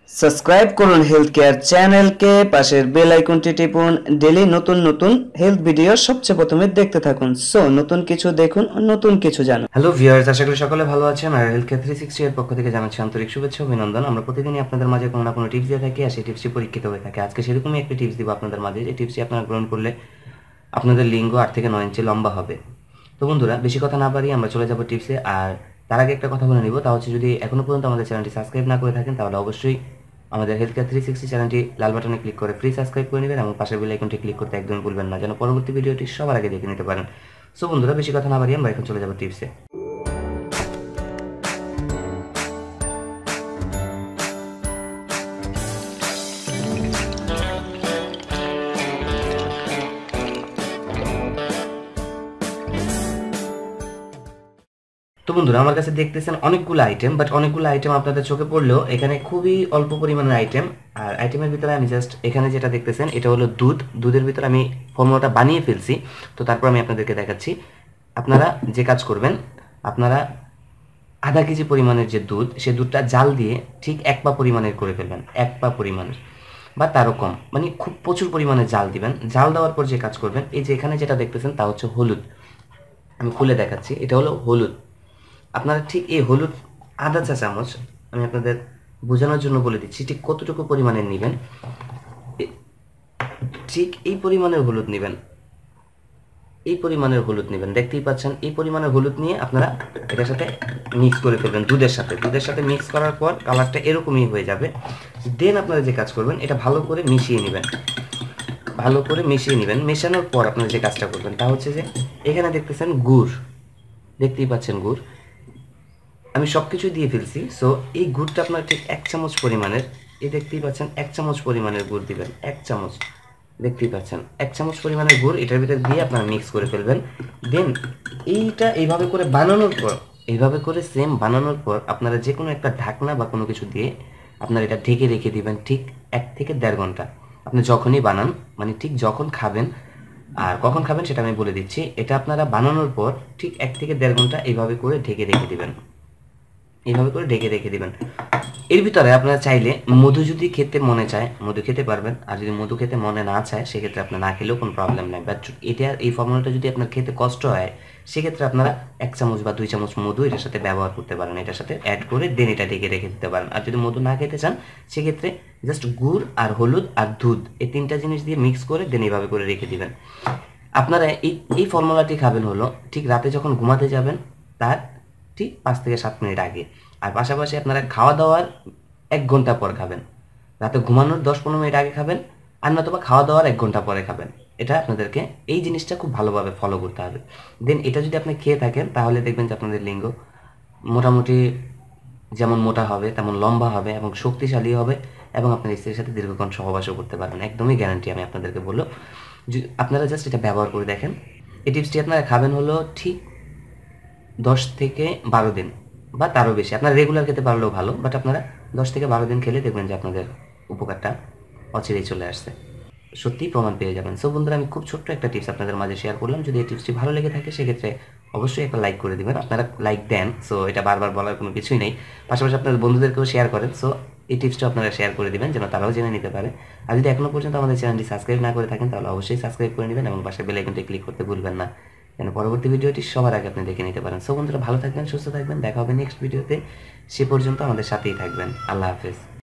Subscribe করুন health care চ্যানেলকে, পাশের বেল আইকনটি টিপুন। ডেইলি নতুন নতুন হেলথ ভিডিও সবচেয়ে প্রথমে দেখতে থাকুন। সো নতুন কিছু দেখুন, নতুন কিছু জানুন। হ্যালো ভিউয়ার্স, আশা করি সকলে ভালো আছেন। আর হেলথ কেয়ার 360 এর পক্ষ থেকে জানাচ্ছি আন্তরিক শুভেচ্ছা ও অভিনন্দন। আমরা প্রতিদিনই আপনাদের মাঝে কোনো না কোনো টিপস দিয়ে থাকি, আর সেই টিপসটি পরীক্ষিত হয়ে থাকে। আজকে সেরকমই একটি টিপস দিব আপনাদের মাঝে, যে টিপসটি আপনারা গ্রহণ করলে আপনাদের লিঙ্গ 8 থেকে 9 ইঞ্চি লম্বা হবে। তো বন্ধুরা, বেশি কথা না বাড়িয়ে আমরা চলে যাব টিপসে। আর তার আগে একটা কথা বলে নিব, তা হচ্ছে যদি এখনো পর্যন্ত আমাদের চ্যানেলটি সাবস্ক্রাইব না করে থাকেন, তাহলে অবশ্যই আমাদের হেলথ কেয়ার 360 চ্যানেলটি লাল বাটনে ক্লিক করে ফ্রি সাবস্ক্রাইব করে নেবেন এবং পাশের বেল আইকনটি ক্লিক করতে একদম ভুলবেন না, যেন পরবর্তী ভিডিওটি সবার আগে দেখে নিতে পারেন। সো বন্ধুরা, বেশি কথা না বাড়িয়ে আমরা এখন চলে যাব টিপসে। তো বন্ধুরা, আমার কাছে দেখতেছেন অনেকগুলো আইটেম, বাট অনেকগুলো আইটেম আপনাদের চোখে পড়লেও এখানে খুবই অল্প পরিমাণের আইটেম। আর আইটেমের ভিতরে আমি জাস্ট এখানে যেটা দেখতেছেন, এটা হলো দুধ। দুধের ভিতরে আমি ফর্মুলাটা বানিয়ে ফেলছি, তো তারপর আমি আপনাদেরকে দেখাচ্ছি। আপনারা যে কাজ করবেন, আপনারা আধা কেজি পরিমাণের যে দুধ, সে দুধটা জাল দিয়ে ঠিক 1 পা পরিমাণের করে ফেলবেন। 1 পা পরিমাণের বা তারও কম, মানে খুব প্রচুর পরিমাণে জাল দিবেন। জাল দেওয়ার পর যে কাজ করবেন, এই যে এখানে যেটা দেখতেছেন তা হচ্ছে হলুদ। আমি খুলে দেখাচ্ছি, এটা হলো হলুদ। আপনারা ঠিক এই হলুদ আধা চা চামচ, আমি আপনাদের বোঝানোর জন্য বলে দিচ্ছি ঠিক কতটুকু পরিমাণে নেবেন। ঠিক এই পরিমাণের হলুদ নেবেন, এই পরিমাণের হলুদ নেবেন। দেখতেই পাচ্ছেন, এই পরিমাণের হলুদ নিয়ে আপনারা এটার সাথে মিক্স করে ফেলবেন দুধের সাথে। দুধের সাথে মিক্স করার পর কালারটা এরকমই হয়ে যাবে। দেন আপনারা যে কাজ করবেন, এটা ভালো করে মিশিয়ে নেবেন। ভালো করে মিশিয়ে নেবেন। মেশানোর পর আপনারা যে কাজটা করবেন তা হচ্ছে যে, এখানে দেখতেছেন গুড়, দেখতেই পাচ্ছেন গুড়। আমি সব কিছুই দিয়ে ফেলছি। সো এই গুড়টা আপনার ঠিক 1 চামচ পরিমাণের, এই দেখতেই পাচ্ছেন 1 চামচ পরিমাণের গুড় দিবেন। 1 চামচ, দেখতেই পাচ্ছেন 1 চামচ পরিমাণের গুড় এটার ভিতরে দিয়ে আপনারা মিক্স করে ফেলবেন। দেন এইটা এইভাবে করে বানানোর পর, এইভাবে করে সেম বানানোর পর আপনারা যে কোনো একটা ঢাকনা বা কোনো কিছু দিয়ে আপনারা এটা ঢেকে রেখে দিবেন ঠিক 1 থেকে 1.5 ঘন্টা। আপনি যখনই বানান, মানে ঠিক যখন খাবেন, আর কখন খাবেন সেটা আমি বলে দিচ্ছি। এটা আপনারা বানানোর পর ঠিক 1 থেকে 1.5 ঘন্টা এইভাবে করে ঢেকে রেখে দিবেন। এইভাবে করে ঢেকে রেখে দিবেন। এর ভিতরে আপনারা চাইলে মধু যদি খেতে মনে চায় মধু খেতে পারবেন, আর যদি মধু খেতে মনে না চায় সেক্ষেত্রে আপনার না খেলেও কোনো প্রবলেম নেই। বাট এটা, এই ফর্মুলাটা যদি আপনার খেতে কষ্ট হয়, সেক্ষেত্রে আপনারা 1 চামচ বা 2 চামচ মধু এটার সাথে ব্যবহার করতে পারেন, এটার সাথে অ্যাড করে দেন এটা ঢেকে রেখে দিতে পারেন। আর যদি মধু না খেতে চান, সেক্ষেত্রে জাস্ট গুড় আর হলুদ আর দুধ, এই 3টা জিনিস দিয়ে মিক্স করে দেন এইভাবে করে রেখে দিবেন। আপনারা এই ফর্মুলাটি খাবেন হলো ঠিক রাতে যখন ঘুমাতে যাবেন তার ঠিক 5 থেকে 7 মিনিট আগে। আর পাশাপাশি আপনারা খাওয়া দাওয়ার 1 ঘন্টা পর খাবেন। রাতে ঘুমানোর 10-15 মিনিট আগে খাবেন, আর নতুবা খাওয়া দাওয়ার 1 ঘন্টা পরে খাবেন। এটা আপনাদেরকে এই জিনিসটা খুব ভালোভাবে ফলো করতে হবে। দেন এটা যদি আপনি খেয়ে থাকেন, তাহলে দেখবেন যে আপনাদের লিঙ্গ মোটামুটি যেমন মোটা হবে তেমন লম্বা হবে এবং শক্তিশালী হবে, এবং আপনার স্ত্রীর সাথে দীর্ঘক্ষণ সহবাসও করতে পারবেন। একদমই গ্যারান্টি আমি আপনাদেরকে বললো। আপনারা জাস্ট এটা ব্যবহার করে দেখেন। এই টিপসটি আপনারা খাবেন হলো ঠিক 10 থেকে 12 দিন বা তারও বেশি। আপনারা রেগুলার খেতে পারলেও ভালো, বাট আপনারা 10 থেকে 12 দিন খেলে দেখবেন যে আপনাদের উপকারটা অচিরেই চলে আসছে। সত্যিই প্রমাণ পেয়ে যাবেন। সো বন্ধুরা, আমি খুব ছোট্ট একটা টিপস আপনাদের মাঝে শেয়ার করলাম। যদি এই টিপসটি ভালো লেগে থাকে, সেক্ষেত্রে অবশ্যই একটা লাইক করে দিবেন। আপনারা লাইক দেন, সো এটা বারবার বলার কোনো কিছুই নেই। পাশাপাশি আপনাদের বন্ধুদেরকেও শেয়ার করেন। সো এই টিপসটা আপনারা শেয়ার করে দিবেন, যেন তারাও জেনে নিতে পারে। আর যদি এখনো পর্যন্ত আমাদের চ্যানেলটি সাবস্ক্রাইব না করে থাকেন, তাহলে অবশ্যই সাবস্ক্রাইব করে নেবেন এবং পাশে বেল আইকনটি ক্লিক করতে ভুলবেন না, যেন পরবর্তী ভিডিওটি সবার আগে আপনি দেখে নিতে পারেন। সো বন্ধুরা, ভালো থাকবেন, সুস্থ থাকবেন। দেখা হবে নেক্সট ভিডিওতে। সে পর্যন্ত আমাদের সাথেই থাকবেন। আল্লাহ হাফেজ।